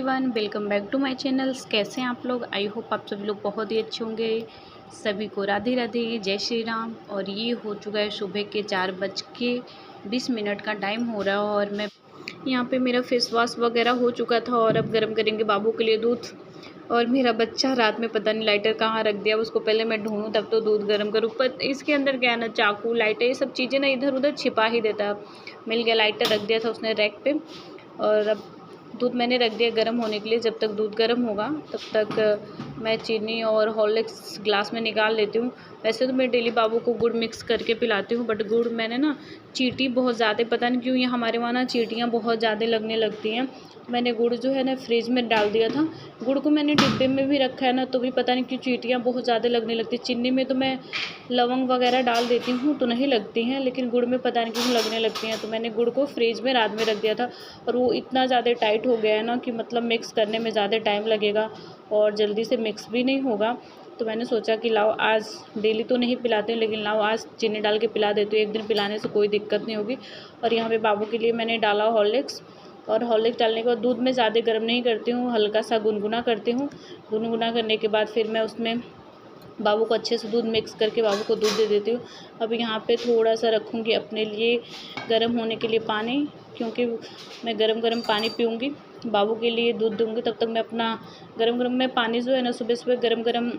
Everyone, welcome back to my channels. कैसे हैं आप लोग? आई होप आप सभी लोग बहुत ही अच्छे होंगे। सभी को राधे राधे, जय श्री राम। और ये हो चुका है सुबह के 4:20 का टाइम हो रहा है और मैं यहाँ पे मेरा फेस वॉश वगैरह हो चुका था और अब गर्म करेंगे बाबू के लिए दूध। और मेरा बच्चा रात में पता नहीं लाइटर कहाँ रख दिया, उसको पहले मैं ढूंढूं तब तो दूध गर्म करूँ। पर इसके अंदर क्या है ना, चाकू लाइटर ये सब चीज़ें ना इधर उधर छिपा ही देता। मिल गया, लाइटर रख दिया था उसने रैक पे। और अब दूध मैंने रख दिया गर्म होने के लिए। जब तक दूध गर्म होगा तब तक मैं चीनी और हॉर्लिक्स ग्लास में निकाल लेती हूँ। वैसे तो मैं डेली बाबू को गुड़ मिक्स करके पिलाती हूँ, बट गुड़ मैंने ना चींटी बहुत ज़्यादा, पता नहीं क्यों ये हमारे वहाँ ना चींटियाँ बहुत ज़्यादा लगने लगती हैं। मैंने गुड़ जो है ना फ्रिज में डाल दिया था। गुड़ को मैंने डिब्बे में भी रखा है ना, तो भी पता नहीं क्यों चींटियाँ बहुत ज़्यादा लगने लगती। चीनी में तो मैं लवंग वगैरह डाल देती हूँ तो नहीं लगती हैं, लेकिन गुड़ में पता नहीं क्यों लगने लगती हैं। तो मैंने गुड़ को फ्रिज में रात में रख दिया था और वो इतना ज़्यादा टाइट हो गया है ना कि मतलब मिक्स करने में ज़्यादा टाइम लगेगा और जल्दी से मिक्स भी नहीं होगा। तो मैंने सोचा कि लाओ आज, डेली तो नहीं पिलाते हैं लेकिन लाओ आज चीनी डाल के पिला देती हूँ। एक दिन पिलाने से कोई दिक्कत नहीं होगी। और यहाँ पे बाबू के लिए मैंने डाला हॉर्लिक्स। और हॉर्लिक्स डालने के बाद दूध में ज़्यादा गर्म नहीं करती हूँ, हल्का सा गुनगुना करती हूँ। गुनगुना करने के बाद फिर मैं उसमें बाबू को अच्छे से दूध मिक्स करके बाबू को दूध दे देती हूँ। अब यहाँ पे थोड़ा सा रखूँगी अपने लिए गर्म होने के लिए पानी, क्योंकि मैं गरम गरम पानी पीऊँगी। बाबू के लिए दूध दूँगी तब तक मैं अपना गरम गरम मैं पानी जो है ना सुबह सुबह गरम गरम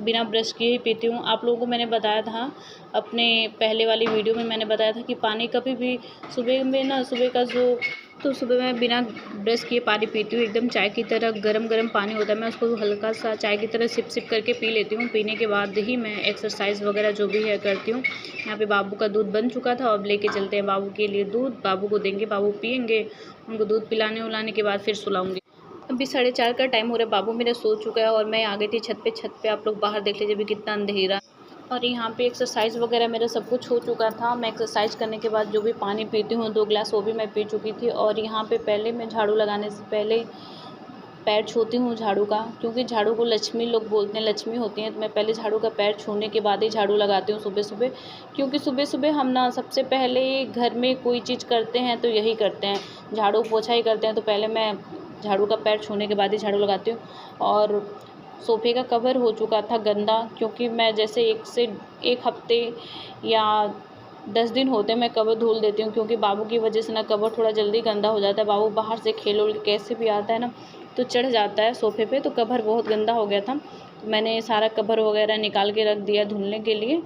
बिना ब्रश किए ही पीती हूँ। आप लोगों को मैंने बताया था अपने पहले वाली वीडियो में, मैंने बताया था कि पानी कभी भी सुबह में ना, सुबह का जो, तो सुबह मैं बिना ब्रश किए पानी पीती हूँ, एकदम चाय की तरह गरम गरम पानी होता है। मैं उसको हल्का सा चाय की तरह सिप सिप करके पी लेती हूँ। पीने के बाद ही मैं एक्सरसाइज वगैरह जो भी है करती हूँ। यहाँ पे बाबू का दूध बन चुका था, अब लेके चलते हैं बाबू के लिए दूध। बाबू को देंगे, बाबू पियेंगे। उनको दूध पिलाने उलाने के बाद फिर सुलाऊंगी। अभी 4:30 का टाइम हो रहा है, बाबू मेरा सो चुका है और मैं आ गई थी छत पे। आप लोग बाहर देख लीजिए अभी कितना अंधेरा। और यहाँ पे एक्सरसाइज वगैरह मेरा सब कुछ हो चुका था। मैं एक्सरसाइज करने के बाद जो भी पानी पीती हूँ 2 गिलास, वो भी मैं पी चुकी थी। और यहाँ पे पहले मैं झाड़ू लगाने से पहले पैर छूती हूँ झाड़ू का, क्योंकि झाड़ू को लक्ष्मी लोग बोलते हैं, लक्ष्मी होती हैं। तो मैं पहले झाड़ू का पैर छूने के बाद ही झाड़ू लगाती हूँ सुबह सुबह। क्योंकि सुबह सुबह हम ना सबसे पहले घर में कोई चीज़ करते हैं तो यही करते हैं, झाड़ू पोछा ही करते हैं। तो पहले मैं झाड़ू का पैर छूने के बाद ही झाड़ू लगाती हूँ। और सोफ़े का कवर हो चुका था गंदा, क्योंकि मैं जैसे 1 हफ्ते या 10 दिन होते मैं कवर धुल देती हूँ, क्योंकि बाबू की वजह से ना कवर थोड़ा जल्दी गंदा हो जाता है। बाबू बाहर से खेल उल कैसे भी आता है ना, तो चढ़ जाता है सोफ़े पे, तो कवर बहुत गंदा हो गया था। तो मैंने सारा कवर वगैरह निकाल के रख दिया धुलने के लिए।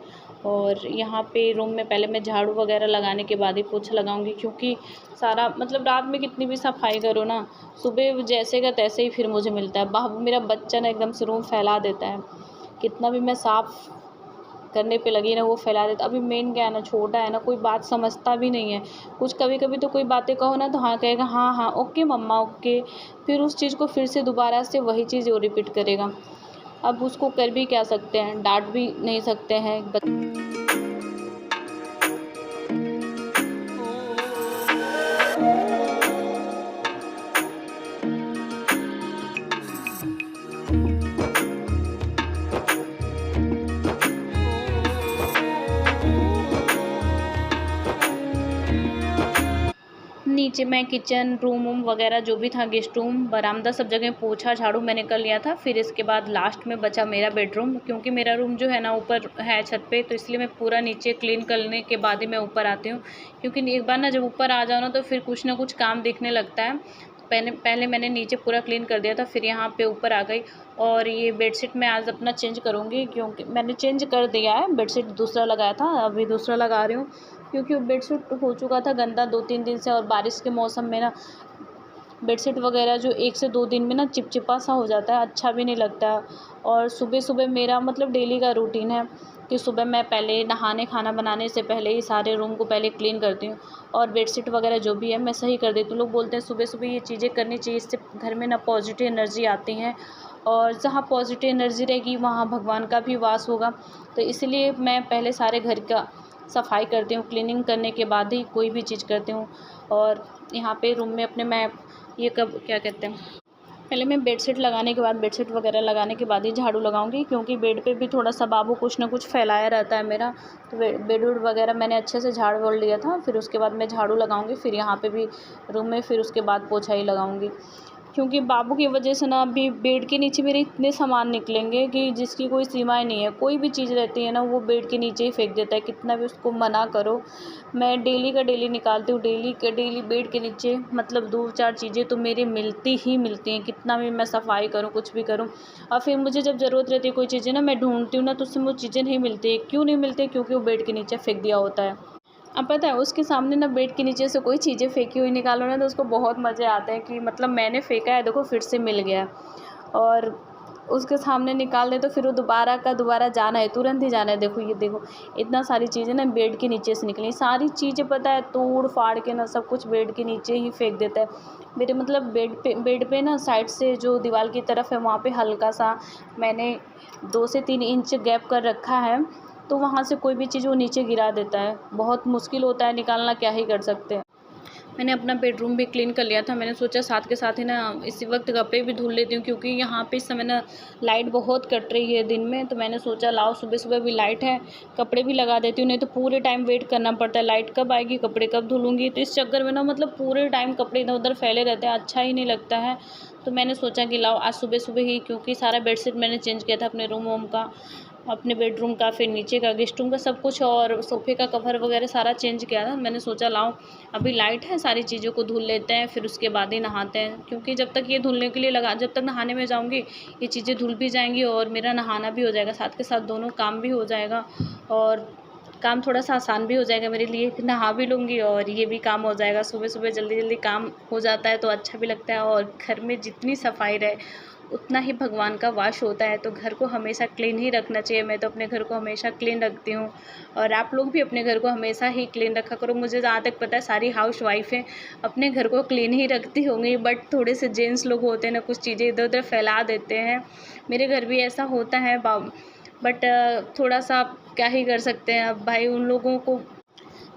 और यहाँ पे रूम में पहले मैं झाड़ू वगैरह लगाने के बाद ही पोछा लगाऊंगी, क्योंकि सारा मतलब रात में कितनी भी सफाई करो ना, सुबह जैसे का तैसे ही फिर मुझे मिलता है। बाबू मेरा बच्चा ना एकदम से रूम फैला देता है, कितना भी मैं साफ़ करने पे लगी ना वो फैला देता। अभी मेन क्या है ना, छोटा है ना, कोई बात समझता भी नहीं है। कुछ कभी कभी तो कोई बातें कहो ना तो हाँ कहेगा, हाँ हाँ ओके मम्मा ओके, फिर उस चीज़ को फिर से दोबारा से वही चीज़ वो रिपीट करेगा। अब उसको कर भी क्या सकते हैं, डांट भी नहीं सकते हैं। नीचे मैं किचन रूम वूम वगैरह जो भी था, गेस्ट रूम बरामदा सब जगह पोछा झाड़ू मैंने कर लिया था। फिर इसके बाद लास्ट में बचा मेरा बेडरूम, क्योंकि मेरा रूम जो है ना ऊपर है छत पे, तो इसलिए मैं पूरा नीचे क्लीन करने के बाद ही मैं ऊपर आती हूँ। क्योंकि एक बार ना जब ऊपर आ जाओ ना तो फिर कुछ ना कुछ काम दिखने लगता है। पहले मैंने नीचे पूरा क्लीन कर दिया था, फिर यहाँ पे ऊपर आ गई। और ये बेडशीट मैं आज अपना चेंज करूँगी, क्योंकि मैंने चेंज कर दिया है। बेडशीट दूसरा लगाया था, अभी दूसरा लगा रही हूँ, क्योंकि वो बेडशीट हो चुका था गंदा 2-3 दिन से। और बारिश के मौसम में ना बेडशीट वगैरह जो 1 से 2 दिन में ना चिपचिपा सा हो जाता है, अच्छा भी नहीं लगता। और सुबह सुबह मेरा मतलब डेली का रूटीन है कि सुबह मैं पहले नहाने खाना बनाने से पहले ही सारे रूम को पहले क्लीन करती हूँ और बेडशीट वगैरह जो भी है मैं सही कर देती हूँ। लोग बोलते हैं सुबह सुबह ये चीज़ें करनी चाहिए, इससे घर में ना पॉजिटिव एनर्जी आती है, और जहाँ पॉजिटिव एनर्जी रहेगी वहाँ भगवान का भी वास होगा। तो इसलिए मैं पहले सारे घर का सफाई करती हूँ, क्लीनिंग करने के बाद ही कोई भी चीज़ करती हूँ। और यहाँ पे रूम में अपने मैं ये कब क्या कहते हैं, पहले मैं बेडशीट लगाने के बाद, बेडशीट वगैरह लगाने के बाद ही झाड़ू लगाऊंगी, क्योंकि बेड पे भी थोड़ा सा बाबू कुछ ना कुछ फैलाया रहता है मेरा। तो बेड वगैरह मैंने अच्छे से झाड़ वोड़ लिया था, फिर उसके बाद मैं झाड़ू लगाऊंगी। फिर यहाँ पे भी रूम में फिर उसके बाद पोछा ही लगाऊंगी, क्योंकि बाबू की वजह से ना अभी बेड के नीचे मेरे इतने सामान निकलेंगे कि जिसकी कोई सीमाएं नहीं है। कोई भी चीज़ रहती है ना वो बेड के नीचे ही फेंक देता है, कितना भी उसको मना करो। मैं डेली का डेली निकालती हूँ, डेली के डेली बेड के नीचे मतलब 2-4 चीज़ें तो मेरी मिलती ही मिलती हैं, कितना भी मैं सफाई करूँ, कुछ भी करूँ। और फिर मुझे जब ज़रूरत रहती है कोई चीज़ें ना, मैं ढूँढती हूँ ना, तो उससे वो चीज़ें नहीं मिलती है। क्यों नहीं मिलती है? क्योंकि वो बेड के नीचे फेंक दिया होता है। अब पता है उसके सामने ना बेड के नीचे से कोई चीज़ें फेंकी हुई निकालो ना, तो उसको बहुत मज़े आते हैं कि मतलब मैंने फेंका है, देखो फिर से मिल गया। और उसके सामने निकाल दें तो फिर वो दोबारा का दोबारा जाना है, तुरंत ही जाना है। देखो ये देखो, इतना सारी चीज़ें ना बेड के नीचे से निकली, सारी चीज़ें पता है तोड़-फाड़ के ना सब कुछ बेड के नीचे ही फेंक देता है। मेरे मतलब बेड पे ना साइड से जो दीवार की तरफ है वहाँ पे हल्का-सा मैंने 2 से 3 इंच गैप कर रखा है, तो वहाँ से कोई भी चीज़ वो नीचे गिरा देता है। बहुत मुश्किल होता है निकालना, क्या ही कर सकते हैं। मैंने अपना बेडरूम भी क्लीन कर लिया था। मैंने सोचा साथ के साथ ही ना इसी वक्त कपड़े भी धुल लेती हूँ, क्योंकि यहाँ पे इस समय ना लाइट बहुत कट रही है दिन में। तो मैंने सोचा लाओ सुबह-सुबह भी लाइट है, कपड़े भी लगा देती हूँ, नहीं तो पूरे टाइम वेट करना पड़ता है, लाइट कब आएगी, कपड़े कब धुलूँगी। तो इस चक्कर में ना मतलब पूरे टाइम कपड़े इधर-उधर फैले रहते हैं, अच्छा ही नहीं लगता है। तो मैंने सोचा कि लाओ आज सुबह-सुबह ही, क्योंकि सारा बेडशीट मैंने चेंज किया था अपने रूम-वूम का, अपने बेडरूम का, फिर नीचे का, गेस्ट रूम का, सब कुछ, और सोफ़े का कवर वगैरह सारा चेंज किया था। मैंने सोचा लाओ अभी लाइट है, सारी चीज़ों को धुल लेते हैं, फिर उसके बाद ही नहाते हैं। क्योंकि जब तक ये धुलने के लिए लगा, जब तक नहाने में जाऊँगी ये चीज़ें धुल भी जाएँगी और मेरा नहाना भी हो जाएगा, साथ के साथ दोनों काम भी हो जाएगा और काम थोड़ा-सा आसान भी हो जाएगा मेरे लिए। नहा भी लूँगी और ये भी काम हो जाएगा। सुबह-सुबह जल्दी-जल्दी काम हो जाता है तो अच्छा भी लगता है, और घर में जितनी सफाई रहे उतना ही भगवान का वास होता है। तो घर को हमेशा क्लीन ही रखना चाहिए। मैं तो अपने घर को हमेशा क्लीन रखती हूँ, और आप लोग भी अपने घर को हमेशा ही क्लीन रखा करो। मुझे जहाँ तक पता है सारी हाउसवाइफ़ें अपने घर को क्लीन ही रखती होंगी, बट थोड़े से जेंट्स लोग होते हैं ना, कुछ चीज़ें इधर-उधर फैला देते हैं। मेरे घर भी ऐसा होता है बट थोड़ा-सा क्या ही कर सकते हैं अब भाई, उन लोगों को।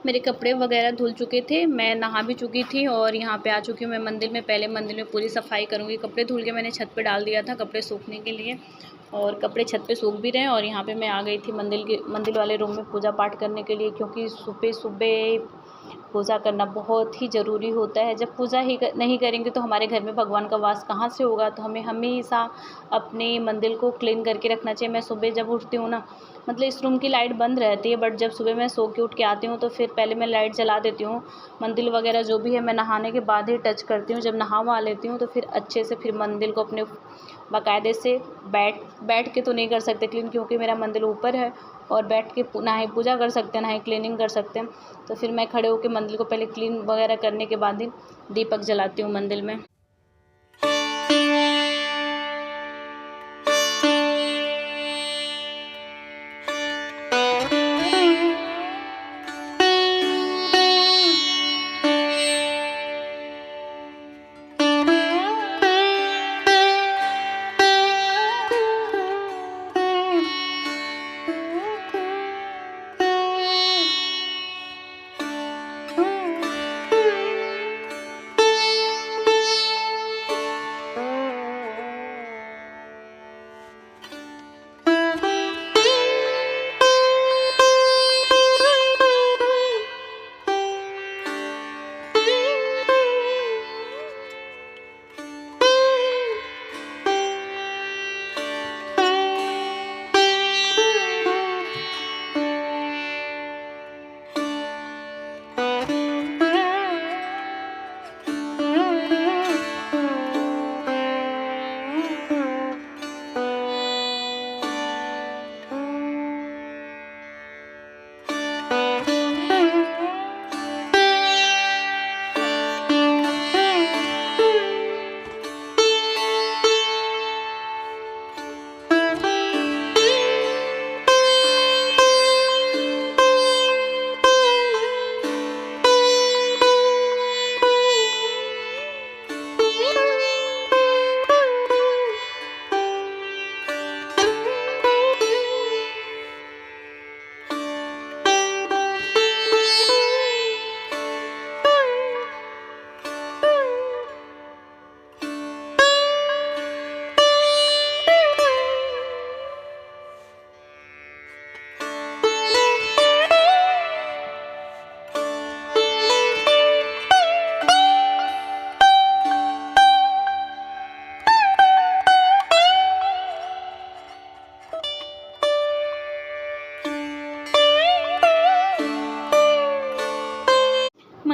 मेरे कपड़े वगैरह धुल चुके थे, मैं नहा भी चुकी थी और यहाँ पे आ चुकी हूँ मैं मंदिर में। पहले मंदिर में पूरी सफाई करूँगी। कपड़े धुल के मैंने छत पे डाल दिया था कपड़े सूखने के लिए, और कपड़े छत पे सूख भी रहे हैं। और यहाँ पे मैं आ गई थी मंदिर वाले रूम में पूजा पाठ करने के लिए, क्योंकि सुबह-सुबह पूजा करना बहुत ही ज़रूरी होता है। जब पूजा ही नहीं करेंगे तो हमारे घर में भगवान का वास कहाँ से होगा। तो हमें हमेशा अपने मंदिर को क्लीन करके रखना चाहिए। मैं सुबह जब उठती हूँ ना, मतलब इस रूम की लाइट बंद रहती है, बट जब सुबह मैं सो के उठ के आती हूँ तो फिर पहले मैं लाइट जला देती हूँ। मंदिर वगैरह जो भी है मैं नहाने के बाद ही टच करती हूँ। जब नहा वहा लेती हूँ तो फिर अच्छे से फिर मंदिर को अपने बाकायदे से बैठ के तो नहीं कर सकते क्लीन, क्योंकि मेरा मंदिर ऊपर है, और बैठ के ना ही पूजा कर सकते हैं ना ही क्लीनिंग कर सकते हैं। तो फिर मैं खड़े होकर मंदिर को पहले क्लीन वगैरह करने के बाद ही दीपक जलाती हूँ मंदिर में।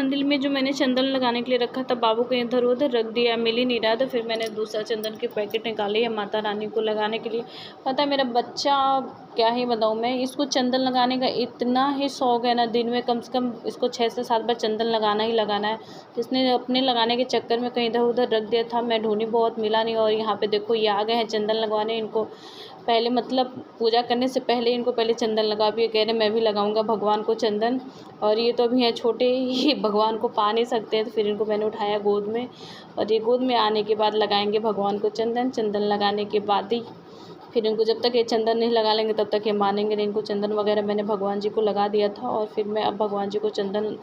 मंदिर में जो मैंने चंदन लगाने के लिए रखा था, बाबू को इधर उधर रख दिया, मिल ही नहीं रहा था। फिर मैंने दूसरा चंदन के पैकेट निकाले है माता रानी को लगाने के लिए। पता है मेरा बच्चा, क्या ही बताऊँ मैं, इसको चंदन लगाने का इतना ही शौक है ना, दिन में कम से कम इसको 6 से 7 बार चंदन लगाना ही लगाना है। तो इसने अपने लगाने के चक्कर में कहीं इधर उधर रख दिया था, मैं ढूंढी बहुत मिला नहीं। और यहाँ पे देखो ये आ गए हैं चंदन लगवाने। इनको पहले मतलब पूजा करने से पहले इनको पहले चंदन लगा भी, कह रहे मैं भी लगाऊंगा भगवान को चंदन। और ये तो अभी हैं छोटे, ये भगवान को पा नहीं सकते, तो फिर इनको मैंने उठाया गोद में, और ये गोद में आने के बाद लगाएंगे भगवान को चंदन। चंदन लगाने के बाद ही फिर इनको, जब तक ये चंदन नहीं लगा लेंगे तब तक ये मानेंगे नहीं। इनको चंदन वगैरह मैंने भगवान जी को लगा दिया था, और फिर मैं अब भगवान जी को चंदन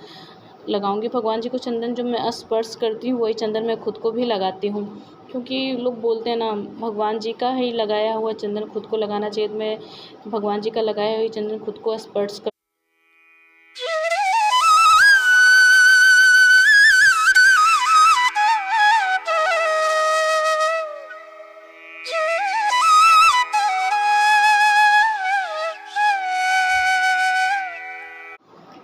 लगाऊंगी। भगवान जी को चंदन जो मैं स्पर्श करती हूँ वही चंदन मैं खुद को भी लगाती हूँ, क्योंकि लोग बोलते हैं ना भगवान जी का ही लगाया हुआ चंदन खुद को लगाना चाहिए। तो मैं भगवान जी का लगाया हुआ चंदन खुद को स्पर्श कर।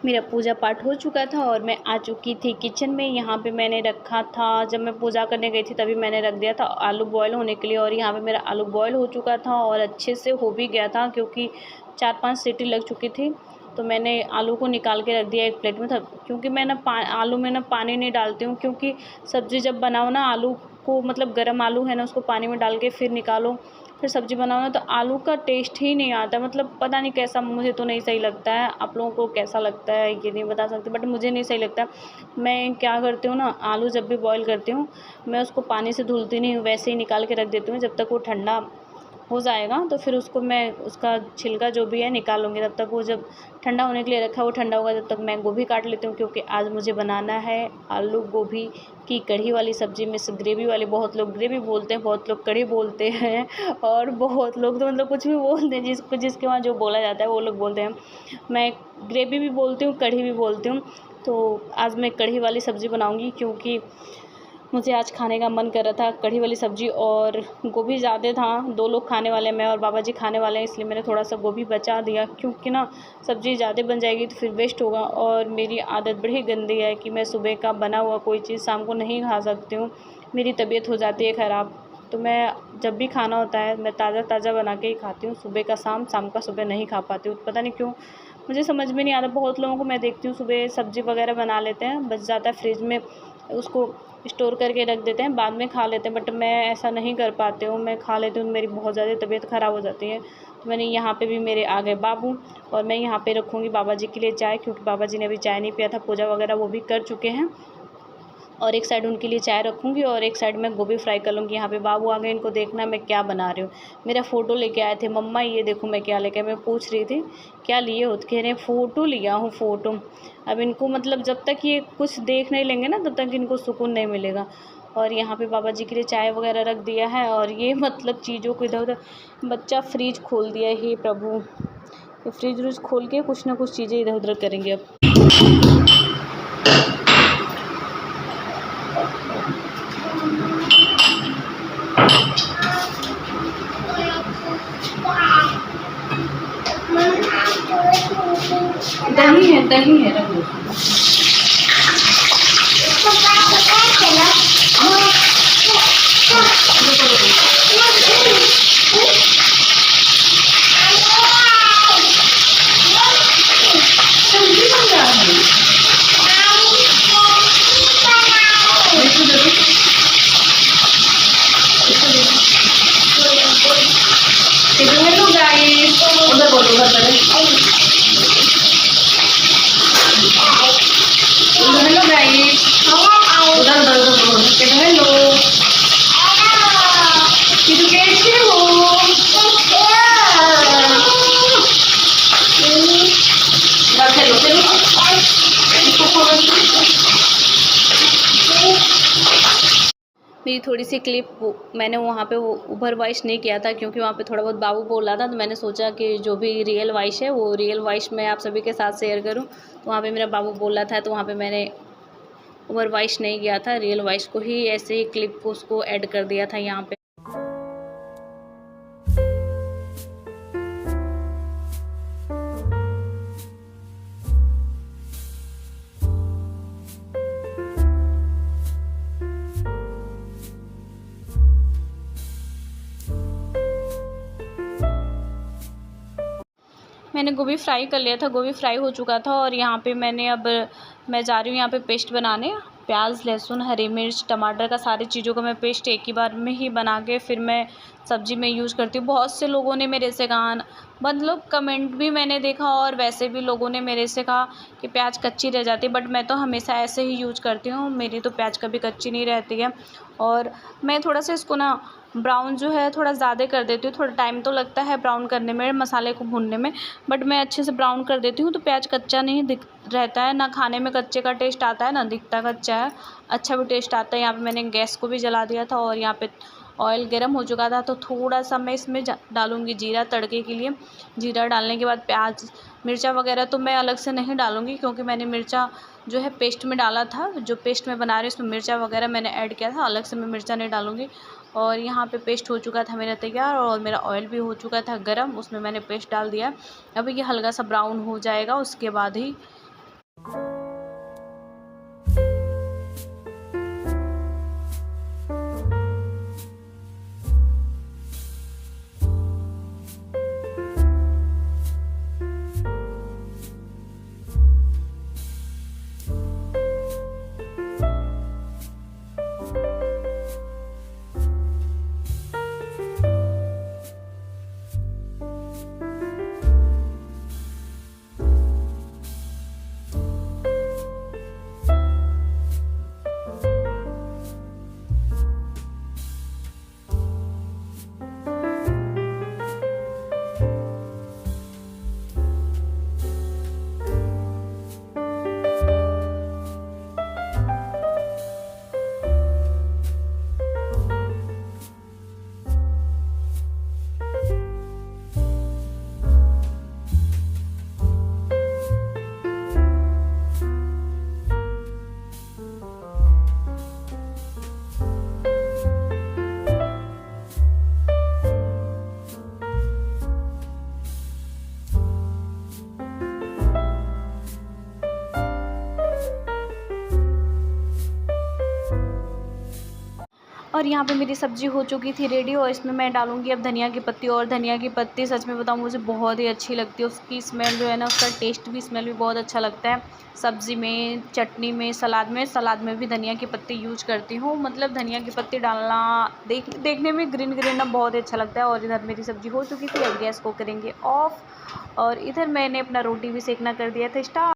मेरा पूजा पाठ हो चुका था और मैं आ चुकी थी किचन में। यहाँ पे मैंने रखा था, जब मैं पूजा करने गई थी तभी मैंने रख दिया था आलू बॉयल होने के लिए। और यहाँ पे मेरा आलू बॉयल हो चुका था और अच्छे से हो भी गया था, क्योंकि 4-5 सीटी लग चुकी थी। तो मैंने आलू को निकाल के रख दिया एक प्लेट में था, क्योंकि मैं ना आलू में ना पानी नहीं डालती हूँ, क्योंकि सब्ज़ी जब बनाओ ना आलू को, मतलब गर्म आलू है ना उसको पानी में डाल के फिर निकालो, फिर सब्ज़ी बनाओ ना, तो आलू का टेस्ट ही नहीं आता। मतलब पता नहीं कैसा, मुझे तो नहीं सही लगता है। आप लोगों को कैसा लगता है ये नहीं बता सकती, बट मुझे नहीं सही लगता। मैं क्या करती हूँ ना, आलू जब भी बॉईल करती हूँ मैं उसको पानी से धुलती नहीं हूँ, वैसे ही निकाल के रख देती हूँ। जब तक वो ठंडा हो जाएगा तो फिर उसको मैं, उसका छिलका जो भी है निकाल लूँगी। तब तक वो जब ठंडा होने के लिए रखा, वो ठंडा होगा, तब तक मैं गोभी काट लेती हूँ, क्योंकि आज मुझे बनाना है आलू गोभी की कढ़ी वाली सब्ज़ी में से ग्रेवी वाली। बहुत लोग ग्रेवी बोलते हैं, बहुत लोग कढ़ी बोलते हैं, और बहुत लोग तो मतलब कुछ भी बोलते हैं, जिसके वहाँ जो बोला जाता है वो लोग बोलते हैं। मैं ग्रेवी भी बोलती हूँ, कढ़ी भी बोलती हूँ। तो आज मैं कढ़ी वाली सब्ज़ी बनाऊँगी, क्योंकि मुझे आज खाने का मन कर रहा था कढ़ी वाली सब्ज़ी। और गोभी ज़्यादा था, 2 लोग खाने वाले हैं, मैं और बाबा जी खाने वाले हैं, इसलिए मैंने थोड़ा सा गोभी बचा दिया, क्योंकि ना सब्ज़ी ज़्यादा बन जाएगी तो फिर वेस्ट होगा। और मेरी आदत बड़ी गंदी है कि मैं सुबह का बना हुआ कोई चीज़ शाम को नहीं खा सकती हूँ, मेरी तबीयत हो जाती है ख़राब। तो मैं जब भी खाना होता है मैं ताज़ा ताज़ा बना के ही खाती हूँ, सुबह का शाम, शाम का सुबह नहीं खा पाती हूँ, पता नहीं क्यों, मुझे समझ में नहीं आता। बहुत लोगों को मैं देखती हूँ सुबह सब्ज़ी वगैरह बना लेते हैं, बच जाता है फ्रिज में, उसको स्टोर करके रख देते हैं, बाद में खा लेते हैं, बट मैं ऐसा नहीं कर पाती हूँ। मैं खा लेती हूँ, मेरी बहुत ज़्यादा तबीयत ख़राब हो जाती है। तो मैंने यहाँ पे भी मेरे आ गए बाबू, और मैं यहाँ पे रखूँगी बाबा जी के लिए चाय, क्योंकि बाबा जी ने अभी चाय नहीं पिया था, पूजा वगैरह वो भी कर चुके हैं। और एक साइड उनके लिए चाय रखूँगी और एक साइड में गोभी फ्राई कर लूँगी। यहाँ पे बाबू आ गए, इनको देखना मैं क्या बना रही हूँ। मेरा फ़ोटो लेके आए थे, मम्मा ये देखो मैं क्या लेके आया। मैं पूछ रही थी क्या लिए हो, तो कह रहे हैं फ़ोटो लिया हूँ, फ़ोटो। अब इनको मतलब जब तक ये कुछ देख नहीं लेंगे ना तब तक इनको सुकून नहीं मिलेगा। और यहाँ पे बाबा जी के लिए चाय वगैरह रख दिया है, और ये मतलब चीज़ों को इधर उधर, बच्चा फ्रिज खोल दिया है, हे प्रभु, ये फ्रिज व्रिज खोल के कुछ ना कुछ चीज़ें इधर उधर करेंगे अब। दही है रख दो। हेलो गाइस, उधर बोलो, उधर करें। हेलो गाइस, उधर उधर उधर बोलो, हेलो, किधर कैसे हो? चलो चलो, इसको खोलो। मेरी थोड़ी सी क्लिप मैंने वहाँ पे वो ओवर वॉइस नहीं किया था, क्योंकि वहाँ पे थोड़ा बहुत बाबू बोल रहा था, तो मैंने सोचा कि जो भी रियल वॉइस है वो रियल वॉइस मैं आप सभी के साथ शेयर करूँ। तो वहाँ पे मेरा बाबू बोल रहा था, तो वहाँ पे मैंने ओवर वॉइस नहीं किया था, रियल वॉइस को ही ऐसे ही क्लिप को उसको ऐड कर दिया था यहाँ पे। मैंने गोभी फ्राई कर लिया था, गोभी फ्राई हो चुका था। और यहाँ पे मैं जा रही हूँ यहाँ पे पेस्ट बनाने। प्याज, लहसुन, हरी मिर्च, टमाटर का सारी चीज़ों का मैं पेस्ट एक ही बार में ही बना के फिर मैं सब्ज़ी में यूज़ करती हूँ। बहुत से लोगों ने मेरे से कहा, मतलब कमेंट भी मैंने देखा और वैसे भी लोगों ने मेरे से कहा कि प्याज कच्ची रह जाती है, बट मैं तो हमेशा ऐसे ही यूज़ करती हूँ। मेरी तो प्याज कभी कच्ची नहीं रहती है। और मैं थोड़ा सा इसको ना ब्राउन जो है थोड़ा ज़्यादा कर देती हूँ। थोड़ा टाइम तो लगता है ब्राउन करने में, मसाले को भूनने में, बट मैं अच्छे से ब्राउन कर देती हूँ तो प्याज कच्चा नहीं दिख रहता है। ना खाने में कच्चे का टेस्ट आता है, ना दिखता कच्चा है, अच्छा भी टेस्ट आता है। यहाँ पे मैंने गैस को भी जला दिया था और यहाँ पे ऑयल गर्म हो चुका था तो थोड़ा सा मैं इसमें डालूँगी जीरा तड़के के लिए। जीरा डालने के बाद प्याज, मिर्चा वगैरह तो मैं अलग से नहीं डालूँगी, क्योंकि मैंने मिर्चा जो है पेस्ट में डाला था। जो पेस्ट मैं बना रही हूँ उसमें मिर्चा वगैरह मैंने ऐड किया था, अलग से मैं मिर्चा नहीं डालूँगी। और यहाँ पे पेस्ट हो चुका था मेरा तैयार और मेरा ऑयल भी हो चुका था गरम, उसमें मैंने पेस्ट डाल दिया। अभी ये हल्का सा ब्राउन हो जाएगा, उसके बाद ही और यहाँ पे मेरी सब्ज़ी हो चुकी थी रेडी और इसमें मैं डालूँगी अब धनिया की पत्ती। और धनिया की पत्ती सच में बताऊँ मुझे बहुत ही अच्छी लगती है। उसकी स्मेल जो है ना, उसका टेस्ट भी, स्मेल भी बहुत अच्छा लगता है। सब्ज़ी में, चटनी में, सलाद में भी धनिया की पत्ती यूज करती हूँ। मतलब धनिया की पत्ती डालना देखने में ग्रीन ग्रीन ना बहुत ही अच्छा लगता है। और इधर मेरी सब्ज़ी हो चुकी थी, अब गैस को करेंगे ऑफ। और इधर मैंने अपना रोटी भी सेकना कर दिया था स्टार्ट।